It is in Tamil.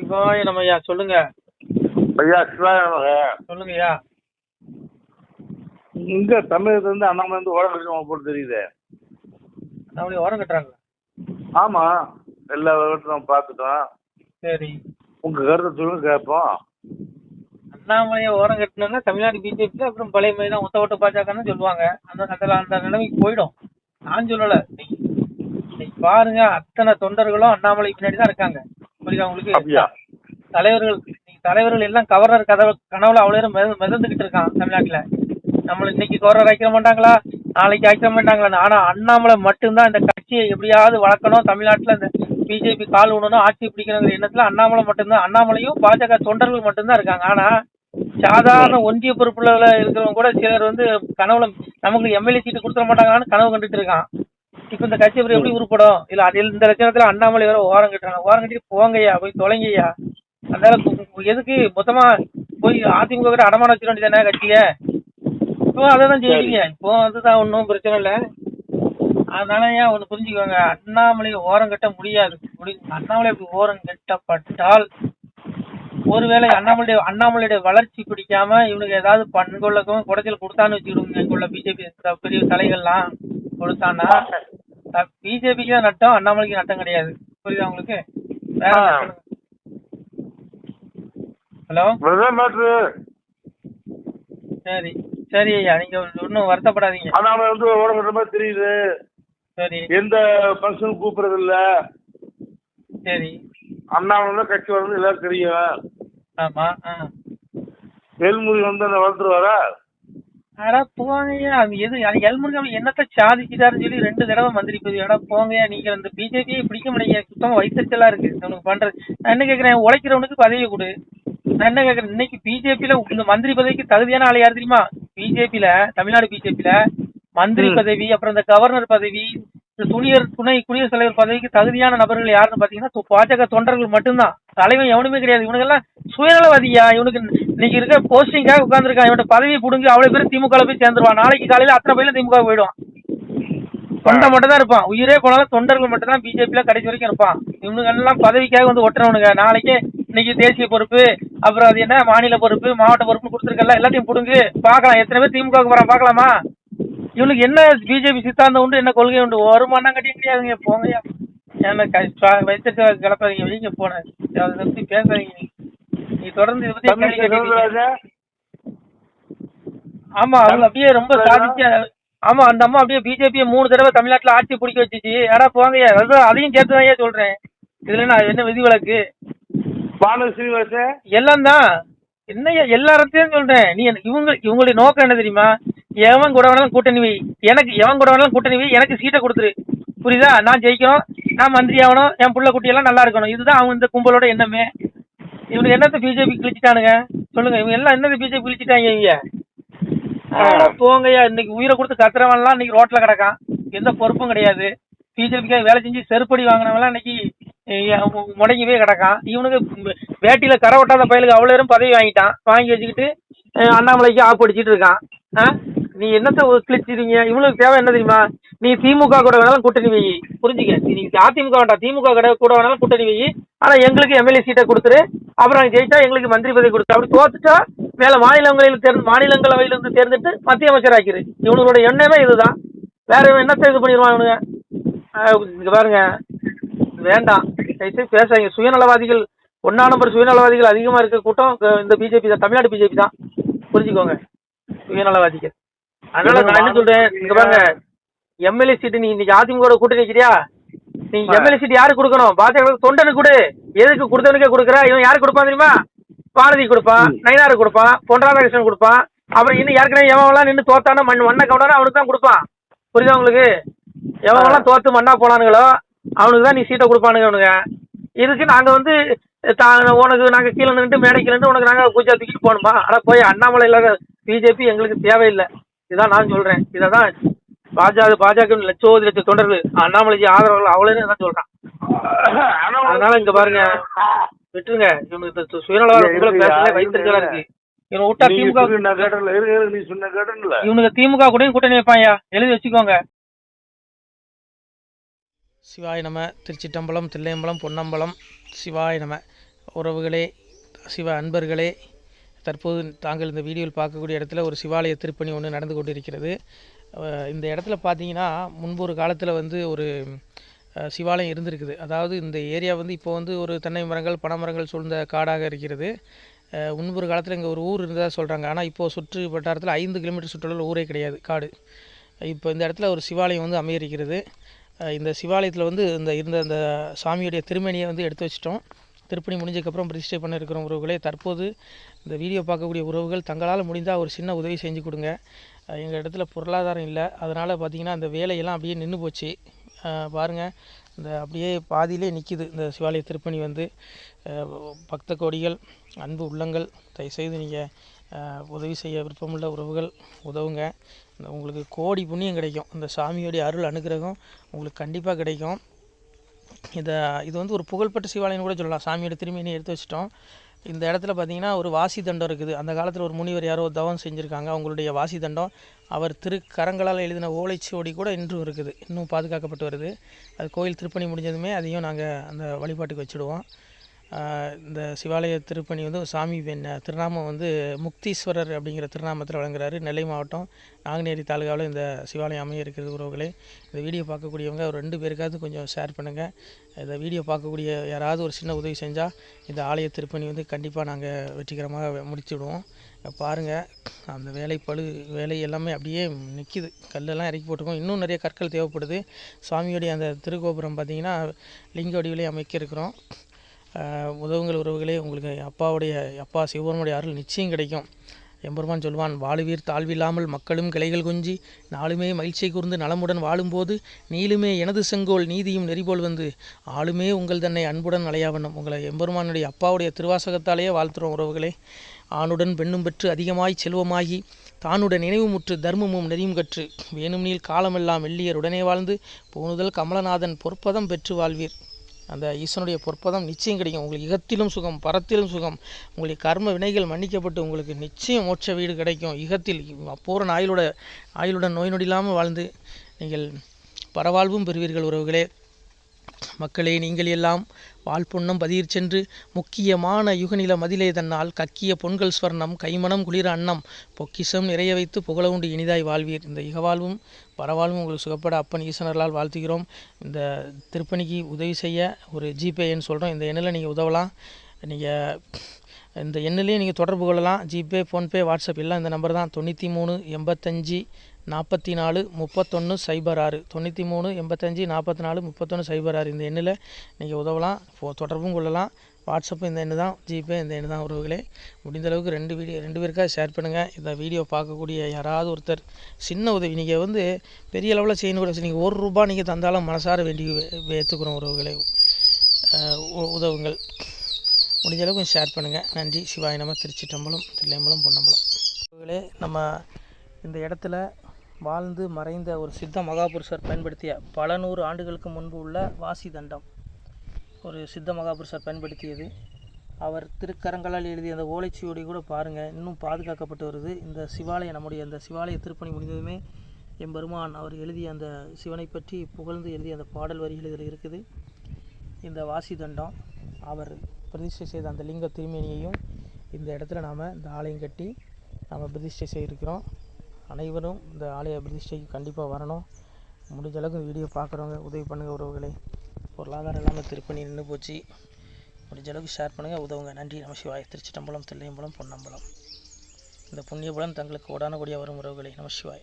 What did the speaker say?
சிவாய நம்ம ஐயா சொல்லுங்க. ஐயா சிவாய சொல்லுங்க ஐயா. இங்க தமிழகத்துல இருந்து அண்ணாமலை இருந்து ஓரம் கட்டி போட்டு தெரியுது. அண்ணாமலை ஓரம் கட்டுறாங்க. ஆமா, எல்லா விவரத்தையும் நம்ம பார்த்துட்டோம். சரி, உங்க கருத்தை சொல்லுங்க கேட்போம். அண்ணாமலையை ஓரம் கட்டினா தமிழ்நாடு பிஜேபி அப்புறம் பழைய மாதிரி தான் ஒத்த ஓட்ட பாஜகன்னு சொல்லுவாங்க. அந்த நிலைமைக்கு போயிடும். நான் சொல்லல, இன்னைக்கு பாருங்க அத்தனை தொண்டர்களும் அண்ணாமலை பின்னாடி தான் இருக்காங்க. புரியுதா உங்களுக்கு? தலைவர்கள் எல்லாம் கவர்னர் கனவுல அவ்வளோ நேரம் மிதந்துகிட்டு இருக்கான் தமிழ்நாட்டுல. நம்மள இன்னைக்கு கவர்னர் ஆக்கிட மாட்டாங்களா, நாளைக்கு ஆக்கிட மாட்டாங்களா? ஆனா அண்ணாமலை மட்டும்தான் இந்த கட்சியை எப்படியாவது வளர்க்கணும், தமிழ்நாட்டுல இந்த பிஜேபி கால் விடணும், ஆட்சி பிடிக்கணுங்கிற எண்ணத்துல அண்ணாமலை மட்டும்தான், அண்ணாமலையும் பாஜக தொண்டர்கள் மட்டும்தான் இருக்காங்க. ஆனா சாதாரண ஒன்றிய பொறுப்புல இருக்கிறவங்க கூட சிலர் கனவுல நமக்கு எம்எல்ஏ சீட்டு கொடுத்துட மாட்டாங்களான்னு கனவு கண்டுட்டு இருக்கான். இப்ப இந்த கட்சி எப்படி உருப்படும்? இல்ல அதில் இந்த லட்சணத்துல அண்ணாமலை வேற ஓரம் கட்டுறாங்க. ஓரம் கட்டிட்டு போங்கய்யா, போய் தொலைங்கய்யா. அதனால எதுக்கு மொத்தமா போய் அதிமுக கிட்ட அடமான வச்சிட வேண்டியதானே கட்சிய? இப்போ அதான் செய்வீங்க. இப்போ அதுதான் ஒன்றும் பிரச்சனை இல்லை. அதனால ஏன் ஒண்ணு புரிஞ்சுக்கோங்க, அண்ணாமலையை ஓரம் கட்ட முடியாது. அண்ணாமலை அப்படி ஓரம் கட்டப்பட்டால் ஒருவேளை அண்ணாமலையுடைய வளர்ச்சி பிடிக்காம இவனுக்கு ஏதாவது பண்கொள்ளக்கும் குடைச்சல் கொடுத்தான்னு வச்சுக்கிடுங்க. இங்குள்ள பிஜேபி பெரிய தலைகள்லாம் கொடுத்தான்னா பிஜேபிக்கு தான் நட்டம், அண்ணாமலைக்கு நட்டம் கிடையாது. புரியுதா உங்களுக்கு? வேற ஹலோ, சரி சரி ஐயா, நீங்க ஒன்றும் வருத்தப்படாதீங்க. அண்ணாமலை ஓரம் கட்டுற மாதிரி தெரியுது. சரி, எந்த ஃபங்க்ஷனும் கூப்பிடுறது இல்ல. சரி, அண்ணாமலை கட்சி வரது எல்லாரும் தெரியும். ஆமா. எல்முறை அந்த வளர்த்துருவாரா? அடா போங்கய்யா, அது எது எல்முருகன் என்னத்த சாதிச்சுட்டாருன்னு சொல்லி 2 தடவை மந்திரி பதவி. அடா போங்கய்யா, நீங்க அந்த பிஜேபியை பிடிக்க முடியல. சுத்தமா வயிற்றுச்சலா இருக்கு உனக்கு பண்றது. நான் என்ன கேட்கறேன், உழைக்கிறவனுக்கு பதவியை கொடு. நான் என்ன கேட்கறேன், இன்னைக்கு பிஜேபியில இந்த மந்திரி பதவிக்கு தகுதியான ஆள் யாரு தெரியுமா? பிஜேபியில, தமிழ்நாடு பிஜேபியில மந்திரி பதவி, அப்புறம் இந்த கவர்னர் பதவி, இந்த துணை குடியரசுத் தலைவர் பதவிக்கு தகுதியான நபர்கள் யாருன்னு பாத்தீங்கன்னா பாஜக தொண்டர்கள் மட்டும்தான். தலைவன் எவனுமே கிடையாது. இவனுக்கெல்லாம் சுயநலவாதியா. இவனுக்கு இன்னைக்கு இருக்க போஸ்டிங்காக உட்கார்ந்துருக்கான். இவன் பதவியை புடுங்கி அவ்வளவு பேர் திமுக போய் சேர்ந்துருவான். நாளைக்கு காலையில அத்தனை பேர்ல திமுக போயிடுவான். தொண்டை மட்டும் தான் இருப்பான். உயிரே போனாலும் தொண்டர்கள் மட்டும் தான் பிஜேபியில கடைசி வரைக்கும் இருப்பான். இவனுங்க எல்லாம் பதவிக்காக ஒட்டுறவனுங்க. நாளைக்கு இன்னைக்கு தேசிய பொறுப்பு, அப்புறம் அது என்ன மாநில பொறுப்பு, மாவட்ட பொறுப்பு கொடுத்துருக்கல, எல்லாத்தையும் புடுங்கு பார்க்கலாம். எத்தனை பேர் திமுக போறான் பார்க்கலாமா? இவனுக்கு என்ன பிஜேபி சித்தாந்தம் உண்டு, என்ன கொள்கை உண்டு? ஒரு மண்ணம் கட்டி முடியாதுங்க. போங்கய்யா, வயிற்று கிளப்பாதீங்க, வெளியே போன அதை பத்தி பேசாதீங்க. நீ தொடர்ந்து இதை பத்தி. ஆமா, அவங்க அப்படியே ரொம்ப சாதிச்ச. ஆமா, அந்த அம்மா அப்படியே பிஜேபியை 3 தடவை தமிழ்நாட்டுல ஆட்சி பிடிக்க வச்சுச்சு. யாரா போங்கய்யா, அதையும் சேர்த்துதான் சொல்றேன். இதுல நான் என்ன விதிவிலக்கு? எல்லாம் தான் என்னையா எல்லாத்தையும் சொல்றேன். நீ இவங்களுடைய நோக்கம் என்ன தெரியுமா? எவன் கூட வேணாலும் கூட்டணி வை, எவன் கூட வேணாலும் கூட்டணி வை, எனக்கு சீட்டை கொடுத்துரு. புரியுதா? நான் ஜெயிக்கணும், நான் மந்திரி ஆகணும், என் புள்ள குட்டியெல்லாம் நல்லா இருக்கணும். இதுதான் அவங்க இந்த கும்பலோட எண்ணமே. இவனுக்கு என்னத்த பிஜேபி கிழிச்சிட்டானுங்க சொல்லுங்க? இவங்க எல்லாம் என்னது பிஜேபி கிழிச்சிட்டாங்க? இவங்க போங்கய்யா, இன்னைக்கு உயிரை கொடுத்து கத்துறவன்லாம் இன்னைக்கு ரோட்ல கிடக்கான். எந்த பொறுப்பும் கிடையாது. பிஜேபிக்காக வேலை செஞ்சு செருப்படி வாங்கினவெல்லாம் இன்னைக்கு முடங்கிவே கிடக்கான். இவனுக்கு வேட்டியில கரை ஒட்டாத பயலுக்கு அவ்வளோ நேரம் பதவி வாங்கி வச்சுக்கிட்டு அண்ணாமலைக்கு ஆப்படிச்சிட்டு இருக்கான். நீ என்னத்த கிழிச்சிருங்க? இவனுக்கு தேவை என்ன தெரியுமா? நீ திமுக கூட வேணாலும் கூட்டணி வை. புரிஞ்சுக்க, நீ அதிமுக வேண்டாம், திமுக கூட வேணாலும் கூட்டணி வை. ஆனா எங்களுக்கு எம்எல்ஏ சீட்டை கொடுத்துரு. அப்புறம் ஜெயிச்சா எங்களுக்கு மந்திரி பதவி கொடுத்துரு. அப்படி தோத்துட்டா மேல மாநிலங்களவையிலிருந்து தேர்ந்தெடுத்து மத்திய அமைச்சர் ஆக்கிரு. இவனோட எண்ணமே இதுதான். வேற என்னத்த இது பண்ணிடுவான் இவனுங்க. இங்க பாருங்க, வேண்டாம், பேசாதீங்க. சுயநலவாதிகள் 1ஆம் நம்பர் சுயநலவாதிகள் அதிகமா இருக்க கூட்டம் இந்த பிஜேபி தான், தமிழ்நாடு பிஜேபி தான். புரிஞ்சுக்கோங்க, சுயநலவாதிகள். அதனால நான் என்ன சொல்றேன், இங்க பாருங்க, எம்எல்ஏ சீட்டு நீ இன்னைக்கு அதிமுக கூட்டணி வைக்கிறியா? நீ எம்எல்ஏ சீட்டு யாருக்கு கொடுக்கணும்? பாஜக தொண்டனுக்கு கொடு. எதுக்கு கொடுத்தவனுக்கே கொடுக்குற? இவன் யாருக்கு கொடுப்பான் தெரியுமா? பாரதி கொடுப்பான், நயினாருக்கு கொடுப்பான், பொன் ராதாகிருஷ்ணன் கொடுப்பான். அப்புறம் இன்னும் ஏற்கனவே எவன்லாம் நின்று தோத்தானா மண்ணை கவுண்டானா அவனுக்கு தான் கொடுப்பான். புரியுதா உங்களுக்கு? எவன்லாம் தோத்து மண்ணா போனானுங்களோ அவனுக்கு தான் நீ சீட்டை கொடுப்பானுங்க அவனுங்க. இதுக்கு நாங்க உனக்கு நாங்க கீழே நின்று மேடைக்கு நின்று உனக்கு நாங்க பூஜா தூக்கிட்டு போகணுமா? ஆனா போய் அண்ணாமலை இல்லாத பிஜேபி எங்களுக்கு தேவையில்லை. இதான் நான் சொல்றேன். இதான் பாஜக லட்சோதி தொண்டர்கள் அண்ணாமலைக்கு ஆதரவாளர்கள் அவ்வளவு தான் சொல்றான். அதனால இங்க பாருங்க, விட்டுருங்க. இவனுக்கு சுயநலவாத பேசல வைத்திருக்கா இருக்கு. இவனை விட்டா இவனுக்கு திமுக கூட கூட்டணி வைப்பாயா, எழுதி வச்சுக்கோங்க. சிவாய நம. திருச்சிட்டம்பலம், தில்லையம்பலம், பொன்னம்பலம். சிவாய நம. உறவுகளே, சிவ அன்பர்களே, தற்போது தாங்கள் இந்த வீடியோவில் பார்க்கக்கூடிய இடத்துல ஒரு சிவாலய திருப்பணி ஒன்று நடந்து கொண்டிருக்கிறது. இந்த இடத்துல பார்த்தீங்கன்னா முன்பு ஒரு காலத்தில் வந்து ஒரு சிவாலயம் இருந்திருக்குது. அதாவது இந்த ஏரியா வந்து இப்போ வந்து ஒரு தென்னை மரங்கள் பனைமரங்கள் சூழ்ந்த காடாக இருக்கிறது. முன்பு ஒரு காலத்தில் இங்கே ஒரு ஊர் இருந்ததாக சொல்கிறாங்க. ஆனால் இப்போது சுற்று வட்டாரத்தில் 5 கிலோமீட்டர் சுற்றுலாவில் ஊரே கிடையாது, காடு. இப்போ இந்த இடத்துல ஒரு சிவாலயம் வந்து அமையிருக்கிறது. இந்த சிவாலயத்தில் வந்து இருந்த அந்த சாமியுடைய திருமேனியை வந்து எடுத்து வச்சிட்டோம். திருப்பணி முடிஞ்சதுக்கப்புறம் பிரதிஷ்டை பண்ண இருக்கிற உறவுகளே, தற்போது இந்த வீடியோ பார்க்கக்கூடிய உறவுகள் தங்களால் முடிந்தால் ஒரு சின்ன உதவி செஞ்சு கொடுங்க. எங்கள் இடத்துல பொருளாதாரம் இல்லை, அதனால் பார்த்திங்கன்னா அந்த வேலையெல்லாம் அப்படியே நின்று போச்சு. பாருங்கள், இந்த அப்படியே பாதியிலே நிற்கிது இந்த சிவாலய திருப்பணி வந்து. பக்த கோடிகள், அன்பு உள்ளங்கள், தயவுசெய்து நீங்கள் உதவி செய்ய விருப்பமுள்ள உறவுகள் உதவுங்க. உங்களுக்கு கோடி புண்ணியம் கிடைக்கும். இந்த சாமியோடைய அருள் அனுகிரகம் உங்களுக்கு கண்டிப்பாக கிடைக்கும். இது வந்து ஒரு புகழ்பெற்ற சிவாலயம்னு கூட சொல்லலாம். சாமியோட திருமேனி எடுத்து வச்சிட்டோம். இந்த இடத்துல பார்த்திங்கன்னா ஒரு வாசி தண்டம் இருக்குது. அந்த காலத்தில் ஒரு முனிவர் யாரோ தவம் செஞ்சுருக்காங்க. அவங்களுடைய வாசி தண்டம் அவர் திருக்கரங்களால் எழுதின ஓலைச்சுவடி கூட இன்றும் இருக்குது, இன்னும் பாதுகாக்கப்பட்டு வருது. அது கோயில் திருப்பணி முடிஞ்சதுமே அதையும் நாங்கள் அந்த வழிபாட்டுக்கு வச்சுடுவோம். இந்த சிவாலய திருப்பணி வந்து சாமி திருநாமம் வந்து முக்தீஸ்வரர் அப்படிங்கிற திருநாமத்தில் வழங்குறாரு. நெல்லை மாவட்டம் நாங்குநேரி தாலுகாவில் இந்த சிவாலயம் அமைய இருக்கிறது உறவுகளே. இந்த வீடியோ பார்க்கக்கூடியவங்க ஒரு 2 பேருக்காவது கொஞ்சம் ஷேர் பண்ணுங்கள். இந்த வீடியோ பார்க்கக்கூடிய யாராவது ஒரு சின்ன உதவி செஞ்சால் இந்த ஆலய திருப்பணி வந்து கண்டிப்பாக நாங்கள் வெற்றிகரமாக முடிச்சுடுவோம். பாருங்கள், அந்த வேலை எல்லாமே அப்படியே நிற்கிது. கல்லெல்லாம் இறக்கி போட்டிருக்கோம். இன்னும் நிறைய கற்கள் தேவைப்படுது. சுவாமியோடைய அந்த திருக்கோபுரம் பார்த்திங்கன்னா லிங்க வடிவிலே அமைக்க இருக்கிறோம். உதவுங்கள் உறவுகளே. உங்களுக்கு அப்பா சிவபெருமானுடைய அருள் நிச்சயம் கிடைக்கும். எம்பெருமான் சொல்வான், வாழுவீர் தாழ்வில்லாமல் மக்களும் கிளைகள் கொஞ்சி நாளுமே மகிழ்ச்சியை கூர்ந்து நலமுடன் வாழும்போது நீளுமே எனது செங்கோல் நீதியும் நெறிபோல் வந்து ஆளுமே உங்கள் தன்னை அன்புடன் அலையாவண்ணம். உங்களை எம்பெருமானுடைய அப்பாவுடைய திருவாசகத்தாலேயே வாழ்த்துறோம் உறவுகளே. ஆணுடன் பெண்ணும் பெற்று அதிகமாய் செல்வமாகி தானுடன் நினைவுமுற்று தர்மமும் நெறியும் கற்று வேணும் நீள் காலமெல்லாம் வெள்ளியர் உடனே வாழ்ந்து போனுதல் கமலநாதன் பொற்பதம் பெற்று வாழ்வீர். அந்த ஈசனுடைய பொற்பதம் நிச்சயம் கிடைக்கும். உங்களுக்கு இகத்திலும் சுகம், பரத்திலும் சுகம். உங்களுடைய கர்ம வினைகள் மன்னிக்கப்பட்டு உங்களுக்கு நிச்சயம் மோட்ச வீடு கிடைக்கும். இகத்தில் பூரண ஆயுளுடன் நோய் நொடி இல்லாமல் வாழ்ந்து நீங்கள் பரவாழ்வும் பெறுவீர்கள் உறவுகளே. மக்களே, நீங்கள் எல்லாம் வாழ்பொன்னம் பதியிற் சென்று முக்கியமான யுகநில மதிலே தன்னால் கக்கிய பொன்கள் ஸ்வர்ணம் கைமணம் குளிர அன்னம் பொக்கிஷம் நிறைய வைத்து புகழவுண்டு இனிதாய் வாழ்வீர். இந்த இகவாழ்வும் பரவாழ்வும் உங்களுக்கு சுகப்பட அப்பன் ஈசனர்களால் வாழ்த்துகிறோம். இந்த திருப்பணிக்கு உதவி செய்ய ஒரு ஜிபே எண் சொல்கிறோம். இந்த எண்ணில் நீங்கள் உதவலாம். நீங்கள் இந்த எண்ணிலே நீங்கள் தொடர்பு கொள்ளலாம். ஜிபே, ஃபோன்பே, வாட்ஸ்அப் எல்லாம் இந்த நம்பர் தான். 93 85 44 31 06 93 85 44 31 06. இந்த எண்ணில் நீங்கள் உதவலாம், தொடர்பும் கொள்ளலாம். வாட்ஸ்அப்பு இந்த எண்ணு தான், ஜிபே இந்த எண்ணு தான் உறவுகளே. முடிந்த அளவுக்கு 2 பேருக்காக ஷேர் பண்ணுங்கள். இந்த வீடியோ பார்க்கக்கூடிய யாராவது ஒருத்தர் சின்ன உதவி, நீங்கள் வந்து பெரிய அளவில் செய்யணும் கூட, நீங்கள் ₹1 நீங்கள் தந்தாலும் மனசார வேண்டி ஏற்றுக்கிறோம் உறவுகளே. உதவுங்கள். முடிஞ்ச அளவுக்கு ஷேர் பண்ணுங்கள். நன்றி. சிவாய நம. திருச்சிற்றம்பலம், தில்லையம்பலம், பொன்னம்பலம். உறவுகளே, நம்ம இந்த இடத்துல வாழ்ந்து மறைந்த ஒரு சித்த மகாபுருஷர் பயன்படுத்திய பல 100 ஆண்டுகளுக்கு முன்பு உள்ள வாசி தண்டம் ஒரு சித்த மகாபுருஷர் பயன்படுத்தியது. அவர் திருக்கரங்களால் எழுதிய அந்த ஓலைச்சுவடி கூட பாருங்கள், இன்னும் பாதுகாக்கப்பட்டு வருது. இந்த சிவாலயம், நம்முடைய அந்த சிவாலய திருப்பணி முடிந்ததுமே எம்பெருமான் அவர் எழுதிய அந்த சிவனை பற்றி புகழ்ந்து எழுதிய அந்த பாடல் வரிகள் இதில் இருக்குது. இந்த வாசி தண்டம் அவர் பிரதிஷ்டை செய்த அந்த லிங்க திருமேனியையும் இந்த இடத்துல நாம் இந்த ஆலயம் கட்டி நாம் பிரதிஷ்டை செய்திருக்கிறோம். அனைவரும் இந்த ஆலய பிரதிஷ்டைக்கு கண்டிப்பாக வரணும். முடிஞ்ச அளவுக்கு இந்த வீடியோ பார்க்குறவங்க உதவி பண்ணுங்கள் உறவுகளே. பொருளாதாரம் இல்லாமல் திருப்பணி நின்று போச்சு. முடிஞ்ச அளவுக்கு ஷேர் பண்ணுங்கள், உதவுங்க. நன்றி. நம சிவாய. திருச்சிற்றம்பலம், தில்லையம்பலம், பொன்னம்பலம். இந்த புண்ணிய பலன் தங்களுக்கு கோடான கோடியாக வரும் உறவுகளே. நம சிவாய.